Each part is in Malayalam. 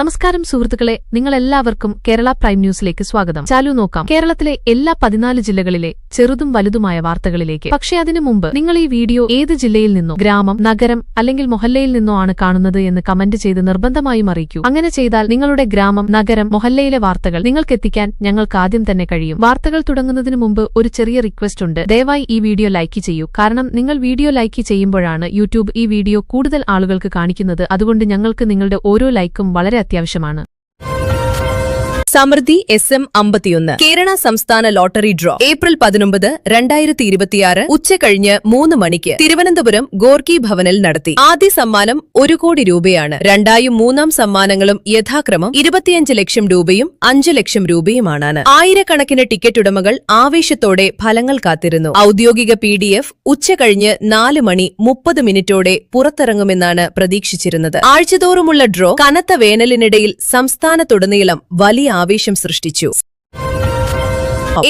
നമസ്കാരം സുഹൃത്തുക്കളെ, നിങ്ങളെല്ലാവർക്കും കേരള പ്രൈം ന്യൂസിലേക്ക് സ്വാഗതം. ചാലു നോക്കാം കേരളത്തിലെ എല്ലാ 14 ജില്ലകളിലെ ചെറുതും വലുതുമായ വാർത്തകളിലേക്ക്. പക്ഷേ അതിനു മുമ്പ് നിങ്ങൾ ഈ വീഡിയോ ഏത് ജില്ലയിൽ നിന്നോ, ഗ്രാമം, നഗരം അല്ലെങ്കിൽ മൊഹല്ലയിൽ നിന്നോ ആണ് കാണുന്നത് എന്ന് കമന്റ് ചെയ്ത് നിർബന്ധമായും അറിയിക്കൂ. അങ്ങനെ ചെയ്താൽ നിങ്ങളുടെ ഗ്രാമം, നഗരം, മൊഹല്ലയിലെ വാർത്തകൾ നിങ്ങൾക്കെത്തിക്കാൻ ഞങ്ങൾക്ക് ആദ്യം തന്നെ കഴിയും. വാർത്തകൾ തുടങ്ങുന്നതിന് മുമ്പ് ഒരു ചെറിയ റിക്വസ്റ്റ് ഉണ്ട്. ദയവായി ഈ വീഡിയോ ലൈക്ക് ചെയ്യൂ. കാരണം നിങ്ങൾ വീഡിയോ ലൈക്ക് ചെയ്യുമ്പോഴാണ് യൂട്യൂബ് ഈ വീഡിയോ കൂടുതൽ ആളുകൾക്ക് കാണിക്കുന്നത്. അതുകൊണ്ട് ഞങ്ങൾക്ക് നിങ്ങളുടെ ഓരോ ലൈക്കും വളരെ അത്യാവശ്യമാണ്. സമൃദ്ധി SM 51 കേരള സംസ്ഥാന ലോട്ടറി ഡ്രോ ഏപ്രിൽ 19, 2026 ഉച്ചകഴിഞ്ഞ് 3 മണിക്ക് തിരുവനന്തപുരം ഗോർക്കി ഭവനിൽ നടത്തി. ആദ്യ സമ്മാനം 1 കോടി രൂപയാണ്. രണ്ടായും മൂന്നാം സമ്മാനങ്ങളും യഥാക്രമം 25 ലക്ഷം രൂപയും 5 ലക്ഷം രൂപയുമാണ്. ആയിരക്കണക്കിന് ടിക്കറ്റ് ഉടമകൾ ആവേശത്തോടെ ഫലങ്ങൾ കാത്തിരുന്നു. ഔദ്യോഗിക PDF ഉച്ചകഴിഞ്ഞ് 4 മണി 30 മിനിറ്റോടെ പുറത്തിറങ്ങുമെന്നാണ് പ്രതീക്ഷിച്ചിരുന്നത്. ആഴ്ചതോറുമുള്ള ഡ്രോ കനത്ത വേനലിനിടയിൽ സംസ്ഥാനത്തുടനീളം വലിയ ആവേശം സൃഷ്ടിച്ചു.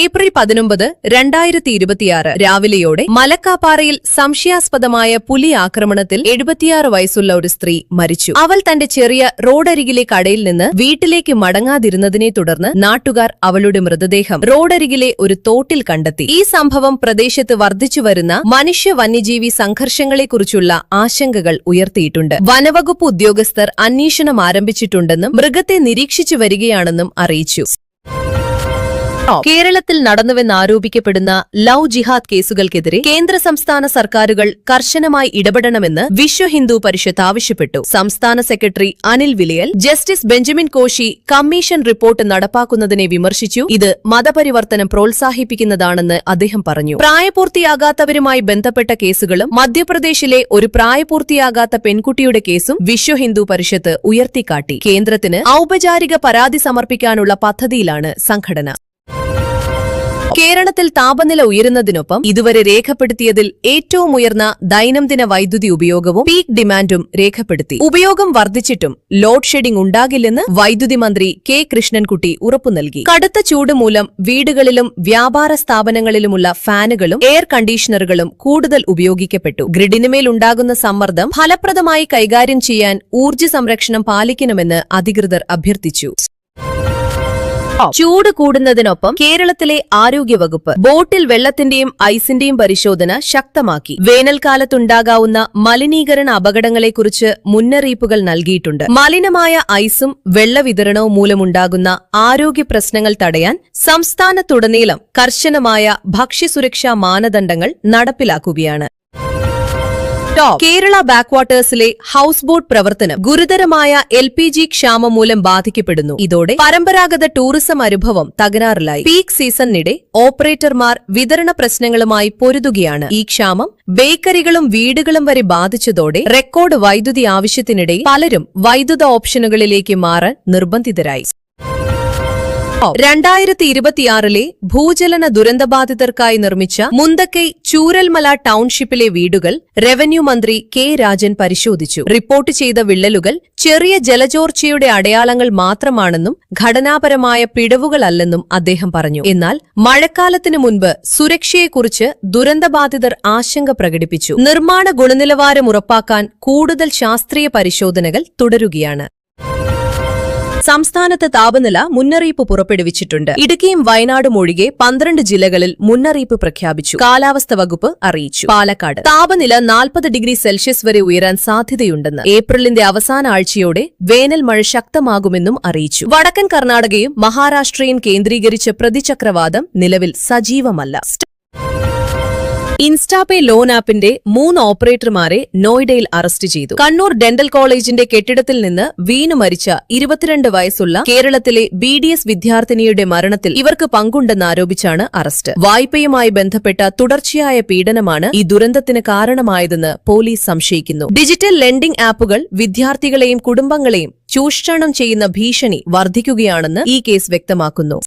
ഏപ്രിൽ 19, 2026 രാവിലെയോടെ മലക്കാപ്പാറയിൽ സംശയാസ്പദമായ പുലി ആക്രമണത്തിൽ 76 വയസ്സുള്ള ഒരു സ്ത്രീ മരിച്ചു. അവൾ തന്റെ ചെറിയ റോഡരികിലെ കടയിൽ നിന്ന് വീട്ടിലേക്ക് മടങ്ങാതിരുന്നതിനെ തുടർന്ന് നാട്ടുകാർ അവളുടെ മൃതദേഹം റോഡരികിലെ ഒരു തോട്ടിൽ കണ്ടെത്തി. ഈ സംഭവം പ്രദേശത്ത് വർദ്ധിച്ചുവരുന്ന മനുഷ്യ വന്യജീവി സംഘർഷങ്ങളെക്കുറിച്ചുള്ള ആശങ്കകൾ ഉയർത്തിയിട്ടുണ്ട്. വനവകുപ്പ് ഉദ്യോഗസ്ഥർ അന്വേഷണം ആരംഭിച്ചിട്ടുണ്ടെന്നും മൃഗത്തെ നിരീക്ഷിച്ചു വരികയാണെന്നും അറിയിച്ചു. കേരളത്തിൽ നടന്നുവെന്നാരോപിക്കപ്പെടുന്ന ലവ് ജിഹാദ് കേസുകൾക്കെതിരെ കേന്ദ്ര സംസ്ഥാന സർക്കാരുകൾ കർശനമായി ഇടപെടണമെന്ന് വിശ്വ ഹിന്ദു പരിഷത്ത് ആവശ്യപ്പെട്ടു. സംസ്ഥാന secretary Anil Vilayil justice Benjamin Koshy commission report നടപ്പാക്കുന്നതിനെ വിമർശിച്ചു. ഇത് മതപരിവർത്തനം പ്രോത്സാഹിപ്പിക്കുന്നതാണെന്ന് അദ്ദേഹം പറഞ്ഞു. പ്രായപൂർത്തിയാകാത്തവരുമായി ബന്ധപ്പെട്ട കേസുകളും മധ്യപ്രദേശിലെ ഒരു പ്രായപൂർത്തിയാകാത്ത പെൺകുട്ടിയുടെ കേസും വിശ്വ ഹിന്ദു പരിഷത്ത് ഉയർത്തിക്കാട്ടി. കേന്ദ്രത്തിന് ഔപചാരിക പരാതി സമർപ്പിക്കാനുള്ള പദ്ധതിയിലാണ് സംഘടന. കേരളത്തിൽ താപനില ഉയരുന്നതിനൊപ്പം ഇതുവരെ രേഖപ്പെടുത്തിയതിൽ ഏറ്റവും ഉയർന്ന ദൈനംദിന വൈദ്യുതി ഉപയോഗവും പീക്ക് ഡിമാൻഡും രേഖപ്പെടുത്തി. ഉപയോഗം വർദ്ധിച്ചിട്ടും ലോഡ് ഷെഡിംഗ് ഉണ്ടാകില്ലെന്ന് വൈദ്യുതി മന്ത്രി കെ കൃഷ്ണൻകുട്ടി ഉറപ്പു നൽകി. കടുത്ത ചൂട് മൂലം വീടുകളിലും വ്യാപാര സ്ഥാപനങ്ങളിലുമുള്ള ഫാനുകളും എയർ കണ്ടീഷണറുകളും കൂടുതൽ ഉപയോഗിക്കപ്പെട്ടു. ഗ്രിഡിനുമേലുണ്ടാകുന്ന സമ്മർദ്ദം ഫലപ്രദമായി കൈകാര്യം ചെയ്യാൻ ഊർജ്ജ സംരക്ഷണം പാലിക്കണമെന്ന് അധികൃതർ അഭ്യർത്ഥിച്ചു. ചൂട് കൂടുന്നതിനൊപ്പം കേരളത്തിലെ ആരോഗ്യവകുപ്പ് ബോട്ടിൽ വെള്ളത്തിന്റെയും ഐസിന്റെയും പരിശോധന ശക്തമാക്കി. വേനൽക്കാലത്തുണ്ടാകാവുന്ന മലിനീകരണ അപകടങ്ങളെക്കുറിച്ച് മുന്നറിയിപ്പുകൾ നൽകിയിട്ടുണ്ട്. മലിനമായ ഐസും വെള്ളവിതരണവും മൂലമുണ്ടാകുന്ന ആരോഗ്യ പ്രശ്നങ്ങൾ തടയാൻ സംസ്ഥാനത്തുടനീളം കർശനമായ ഭക്ഷ്യസുരക്ഷാ മാനദണ്ഡങ്ങൾ നടപ്പിലാക്കുകയാണ്. കേരള ബാക്ക്വാട്ടേഴ്സിലെ ഹൌസ് ബോട്ട് പ്രവർത്തനം ഗുരുതരമായ LPG ക്ഷാമം മൂലം ബാധിക്കപ്പെടുന്നു. ഇതോടെ പരമ്പരാഗത ടൂറിസം അനുഭവം തകരാറിലായി. പീക്ക് സീസണിനിടെ ഓപ്പറേറ്റർമാർ വിതരണ പ്രശ്നങ്ങളുമായി പൊരുതുകയാണ്. ഈ ക്ഷാമം ബേക്കറികളും വീടുകളും വരെ ബാധിച്ചതോടെ റെക്കോർഡ് വൈദ്യുതി ആവശ്യത്തിനിടയിൽ പലരും വൈദ്യുത ഓപ്ഷനുകളിലേക്ക് മാറാൻ നിർബന്ധിതരായി. 2026 ഭൂചലന ദുരന്തബാധിതർക്കായി നിർമ്മിച്ച മുന്തക്കൈ ചൂരൽമല ടൌൺഷിപ്പിലെ വീടുകൾ റവന്യൂ മന്ത്രി കെ രാജൻ പരിശോധിച്ചു. റിപ്പോർട്ട് ചെയ്ത വിള്ളലുകൾ ചെറിയ ജലചോർച്ചയുടെ അടയാളങ്ങൾ മാത്രമാണെന്നും ഘടനാപരമായ പിഴവുകളല്ലെന്നും അദ്ദേഹം പറഞ്ഞു. എന്നാൽ മഴക്കാലത്തിനു മുൻപ് സുരക്ഷയെക്കുറിച്ച് ദുരന്തബാധിതർ ആശങ്ക പ്രകടിപ്പിച്ചു. നിർമ്മാണ ഗുണനിലവാരം ഉറപ്പാക്കാൻ കൂടുതൽ ശാസ്ത്രീയ പരിശോധനകൾ തുടരുകയാണ്. സംസ്ഥാനത്ത് താപനില മുന്നറിയിപ്പ് പുറപ്പെടുവിച്ചിട്ടുണ്ട്. ഇടുക്കിയും വയനാടും ഒഴികെ 12 ജില്ലകളിൽ മുന്നറിയിപ്പ് പ്രഖ്യാപിച്ചു. കാലാവസ്ഥ വകുപ്പ് അറിയിച്ചു. പാലക്കാട് താപനില 40 ഡിഗ്രി സെൽഷ്യസ് വരെ ഉയരാൻ സാധ്യതയുണ്ടെന്ന്. ഏപ്രിലിന്റെ അവസാന ആഴ്ചയോടെ വേനൽ മഴ ശക്തമാകുമെന്നും അറിയിച്ചു. വടക്കൻ കർണാടകയും മഹാരാഷ്ട്രയും കേന്ദ്രീകരിച്ച പ്രതിചക്രവാതം നിലവിൽ സജീവമല്ല. ഇൻസ്റ്റാപേ ലോൺ ആപ്പിന്റെ 3 ഓപ്പറേറ്റർമാരെ നോയിഡയിൽ അറസ്റ്റ് ചെയ്തു. കണ്ണൂർ ഡെന്റൽ കോളേജിന്റെ കെട്ടിടത്തിൽ നിന്ന് വീണു മരിച്ച 22 വയസ്സുള്ള കേരളത്തിലെ BDS വിദ്യാർത്ഥിനിയുടെ മരണത്തിൽ ഇവർക്ക് പങ്കുണ്ടെന്നാരോപിച്ചാണ് അറസ്റ്റ്. വായ്പയുമായി ബന്ധപ്പെട്ട തുടർച്ചയായ പീഡനമാണ് ഈ ദുരന്തത്തിന് കാരണമായതെന്ന് പോലീസ് സംശയിക്കുന്നു. ഡിജിറ്റൽ ലെൻഡിംഗ് ആപ്പുകൾ വിദ്യാർത്ഥികളെയും കുടുംബങ്ങളെയും ചൂഷണം ചെയ്യുന്ന ഭീഷണി വർദ്ധിക്കുകയാണെന്ന് ഈ കേസ് വ്യക്തമാക്കുന്നു.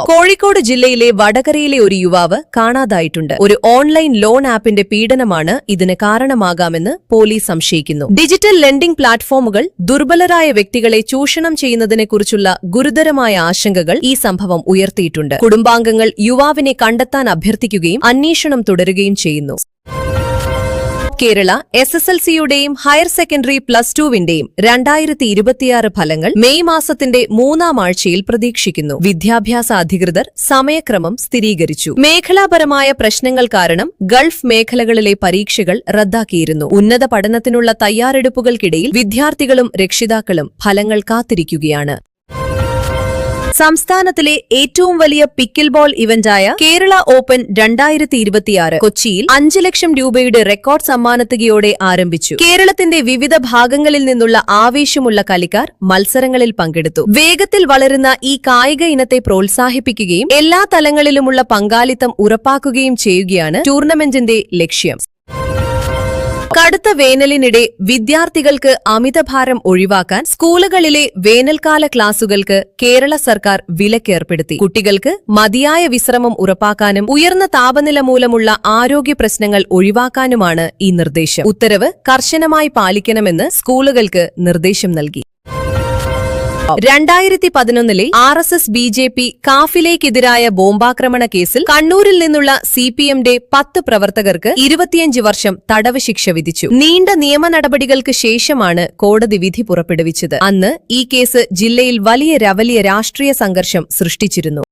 കോഴിക്കോട് ജില്ലയിലെ വടകരയിലെ ഒരു യുവാവ് കാണാതായിട്ടുണ്ട്. ഒരു ഓൺലൈൻ ലോൺ ആപ്പിന്റെ പീഡനമാണ് ഇതിന് കാരണമാകാമെന്ന് പോലീസ് സംശയിക്കുന്നു. ഡിജിറ്റൽ ലെൻഡിംഗ് പ്ലാറ്റ്ഫോമുകൾ ദുർബലരായ വ്യക്തികളെ ചൂഷണം ചെയ്യുന്നതിനെക്കുറിച്ചുള്ള ഗുരുതരമായ ആശങ്കകൾ ഈ സംഭവം ഉയർത്തിയിട്ടുണ്ട്. കുടുംബാംഗങ്ങൾ യുവാവിനെ കണ്ടെത്താൻ അഭ്യർത്ഥിക്കുകയും അന്വേഷണം തുടരുകയും ചെയ്യുന്നു. ടോപ്പ് കേരള SSLCയുടെയും ഹയർ സെക്കൻഡറി +2വിന്റെയും 2026 ഫലങ്ങൾ മെയ് മാസത്തിന്റെ 3-ാം ആഴ്ചയിൽ പ്രതീക്ഷിക്കുന്നു. വിദ്യാഭ്യാസ അധികൃതർ സമയക്രമം സ്ഥിരീകരിച്ചു. മേഖലാപരമായ പ്രശ്നങ്ങൾ കാരണം ഗൾഫ് മേഖലകളിലെ പരീക്ഷകൾ റദ്ദാക്കിയിരുന്നു. ഉന്നത പഠനത്തിനുള്ള തയ്യാറെടുപ്പുകൾക്കിടയിൽ വിദ്യാർത്ഥികളും രക്ഷിതാക്കളും ഫലങ്ങൾ കാത്തിരിക്കുകയാണ്. സംസ്ഥാനത്തിലെ ഏറ്റവും വലിയ പിക്കിൽ ബോൾ ഇവന്റായ കേരള ഓപ്പൺ 2026 കൊച്ചിയിൽ 5 ലക്ഷം രൂപയുടെ റെക്കോർഡ് സമ്മാനത്തുകയോടെ ആരംഭിച്ചു. കേരളത്തിന്റെ വിവിധ ഭാഗങ്ങളിൽ നിന്നുള്ള ആവേശമുള്ള കളിക്കാർ മത്സരങ്ങളിൽ പങ്കെടുത്തു. വേഗത്തിൽ വളരുന്ന ഈ കായിക ഇനത്തെ പ്രോത്സാഹിപ്പിക്കുകയും എല്ലാ തലങ്ങളിലുമുള്ള പങ്കാളിത്തം ഉറപ്പാക്കുകയും ചെയ്യുകയാണ് ടൂർണമെന്റിന്റെ ലക്ഷ്യം. കടുത്ത വേനലിനിടെ വിദ്യാർത്ഥികൾക്ക് അമിതഭാരം ഒഴിവാക്കാൻ സ്കൂളുകളിലെ വേനൽക്കാല ക്ലാസുകൾക്ക് കേരള സർക്കാർ വിലക്കേർപ്പെടുത്തി. കുട്ടികൾക്ക് മതിയായ വിശ്രമം ഉറപ്പാക്കാനും ഉയർന്ന താപനില മൂലമുള്ള ആരോഗ്യ പ്രശ്നങ്ങൾ ഒഴിവാക്കാനുമാണ് ഈ നിർദ്ദേശം. ഉത്തരവ് കർശനമായി പാലിക്കണമെന്ന് സ്കൂളുകൾക്ക് നിർദ്ദേശം നൽകി. 2011 RSS BJP കാഫിലേക്കെതിരായ ബോംബാക്രമണ കേസിൽ കണ്ണൂരിൽ നിന്നുള്ള CPMന്റെ 10 പ്രവർത്തകർക്ക് 25 വർഷം തടവ് ശിക്ഷ വിധിച്ചു. നീണ്ട നിയമ നടപടികൾക്ക് ശേഷമാണ് കോടതി വിധി പുറപ്പെടുവിച്ചത്. അന്ന് ഈ കേസ് ജില്ലയിൽ വലിയ രാഷ്ട്രീയ സംഘർഷം സൃഷ്ടിച്ചിരുന്നു.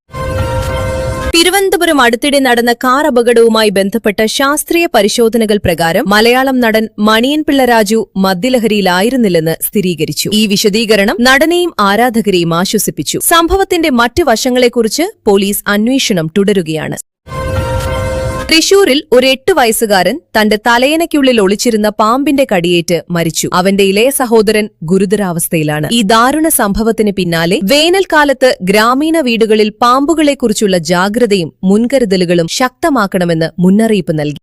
തിരുവനന്തപുരം അടുത്തിടെ നടന്ന കാർ അപകടവുമായി ബന്ധപ്പെട്ട ശാസ്ത്രീയ പരിശോധനകൾ പ്രകാരം മലയാളം നടൻ മണിയൻ പിള്ള രാജു മദ്യലഹരിയിലായിരുന്നില്ലെന്ന് സ്ഥിരീകരിച്ചു. ഈ വിശദീകരണം നടനെയും ആരാധകരെയും ആശ്വസിപ്പിച്ചു. സംഭവത്തിന്റെ മറ്റ് വശങ്ങളെക്കുറിച്ച് പോലീസ് അന്വേഷണം തുടരുകയാണ്. തൃശൂരിൽ ഒരു 8 വയസ്സുകാരൻ തന്റെ തലയണയ്ക്കുള്ളിൽ ഒളിച്ചിരുന്ന പാമ്പിന്റെ കടിയേറ്റ് മരിച്ചു. അവന്റെ ഇളയ സഹോദരൻ ഗുരുതരാവസ്ഥയിലാണ്. ഈ ദാരുണ സംഭവത്തിന് പിന്നാലെ വേനൽക്കാലത്ത് ഗ്രാമീണ വീടുകളിൽ പാമ്പുകളെക്കുറിച്ചുള്ള ജാഗ്രതയും മുൻകരുതലുകളും ശക്തമാക്കണമെന്ന് മുന്നറിയിപ്പ് നൽകി.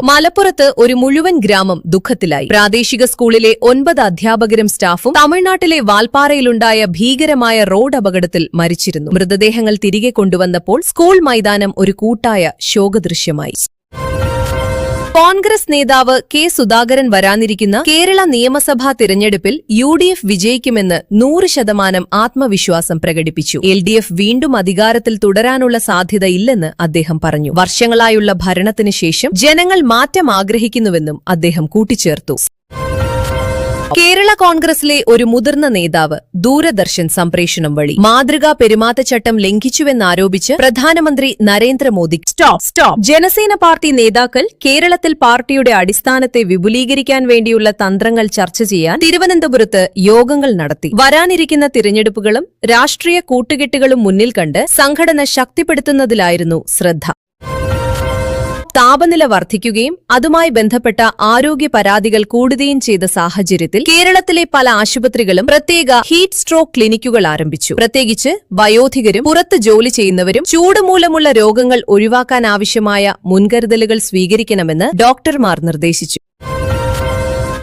മലപ്പുറത്ത് ഒരു മുഴുവൻ ഗ്രാമം ദുഃഖത്തിലായി. പ്രാദേശിക സ്കൂളിലെ 9 അധ്യാപകരും സ്റ്റാഫും തമിഴ്നാട്ടിലെ വാൽപ്പാറയിലുണ്ടായ ഭീകരമായ റോഡ് അപകടത്തിൽ മരിച്ചിരുന്നു. മൃതദേഹങ്ങൾ തിരികെ കൊണ്ടുവന്നപ്പോൾ സ്കൂൾ മൈതാനം ഒരു കൂട്ടായ ശോകദൃശ്യമായി. കോൺഗ്രസ് നേതാവ് K. സുധാകരൻ വരാനിരിക്കുന്ന കേരള നിയമസഭാ തിരഞ്ഞെടുപ്പിൽ UDF വിജയിക്കുമെന്ന് 100% ആത്മവിശ്വാസം പ്രകടിപ്പിച്ചു. LDF വീണ്ടും അധികാരത്തിൽ തുടരാനുള്ള സാധ്യതയില്ലെന്ന് അദ്ദേഹം പറഞ്ഞു. വർഷങ്ങളായുള്ള ഭരണത്തിന് ശേഷം ജനങ്ങൾ മാറ്റം ആഗ്രഹിക്കുന്നുവെന്നും അദ്ദേഹം കൂട്ടിച്ചേർത്തു. കേരള കോൺഗ്രസിലെ ഒരു മുതിർന്ന നേതാവ് ദൂരദർശൻ സംപ്രേഷണം വഴി മാതൃകാ പെരുമാറ്റച്ചട്ടം ലംഘിച്ചുവെന്നാരോപിച്ച് പ്രധാനമന്ത്രി നരേന്ദ്രമോദി സ്റ്റോപ്പ് ജനസേന പാർട്ടി നേതാക്കൾ കേരളത്തിൽ പാർട്ടിയുടെ അടിസ്ഥാനത്തെ വിപുലീകരിക്കാൻ വേണ്ടിയുള്ള തന്ത്രങ്ങൾ ചർച്ച ചെയ്യാൻ തിരുവനന്തപുരത്ത് യോഗങ്ങൾ നടത്തി. വരാനിരിക്കുന്ന തിരഞ്ഞെടുപ്പുകളും രാഷ്ട്രീയ കൂട്ടുകെട്ടുകളും മുന്നിൽ കണ്ട് സംഘടന ശക്തിപ്പെടുത്തുന്നതിലായിരുന്നു ശ്രദ്ധ. താപനില വർദ്ധിക്കുകയും അതുമായി ബന്ധപ്പെട്ട ആരോഗ്യ പരാതികൾ കൂടുകയും ചെയ്ത സാഹചര്യത്തിൽ കേരളത്തിലെ പല ആശുപത്രികളും പ്രത്യേക ഹീറ്റ് സ്ട്രോക്ക് ക്ലിനിക്കുകൾ ആരംഭിച്ചു. പ്രത്യേകിച്ച് വയോധികരും പുറത്ത് ജോലി ചെയ്യുന്നവരും ചൂട് മൂലമുള്ള രോഗങ്ങൾ ഒഴിവാക്കാനാവശ്യമായ മുൻകരുതലുകൾ സ്വീകരിക്കണമെന്ന് ഡോക്ടർമാർ നിർദ്ദേശിച്ചു.